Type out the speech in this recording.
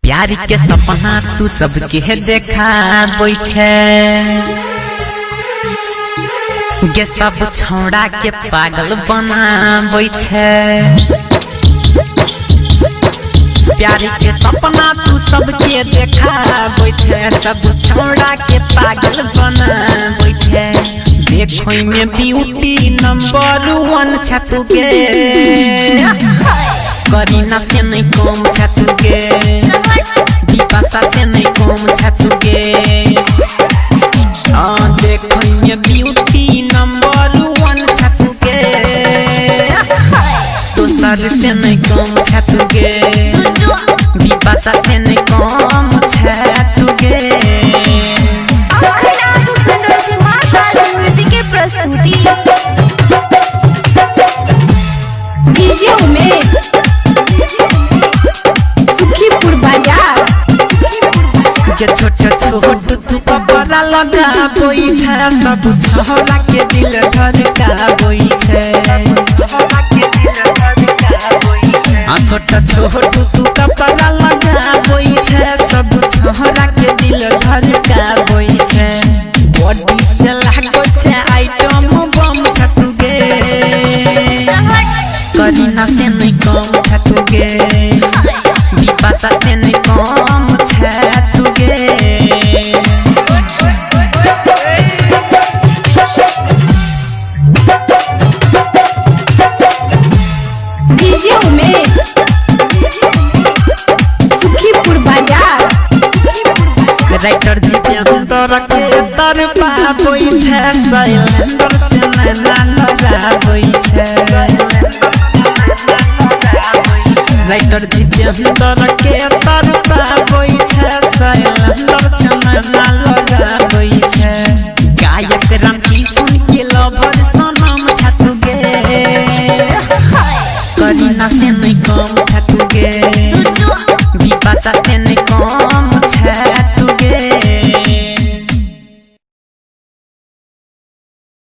प्यार के सपना तू सबके देखाबै छे गे सब छोड़ा के पागल बनाबै छे। प्यार के सपना तू सबके देखाबै छे सब छोड़ा के पागल बनाबै छे। देखो में ब्यूटी नंबर 1 छ तू गे करीना से नहीं कम छ तू गे दीपाशा से नहीं कम छ तू गे। देखो में ब्यूटी नंबर 1 छ तू गे दोसर से नहीं कम छ तू गे दीपाशा से नहीं कम छ तू गे। प्रस्तुति डीजे उमेश सुखीपुर बाजार के छोट तू कपड़ा लगाबै छे सब छोरा के दिल धड़काबै छे। छोट तू कपड़ा लगाबै छे सब छोरा के दिल धड़काबै छे। बॉडी से लागो छे आइटम बम छ तू गे करीना से नहीं कम छ तू गे दीपाशा से नहीं कम छ तू गे। डीजे उमेश सुखीपुर बाजार राइटर जी के अंदर के तरपाबै छे शैलेंद्र से नैना लड़ाबै छे। राइटर जी के अंदर के तरपाबै छे शैलेंद्र से नैना लड़ाबै छे। गायक रामकिशन के लवर सनम छ तू गे करीना से नहीं कम छ तू गे दीपाशा से नहीं कम छ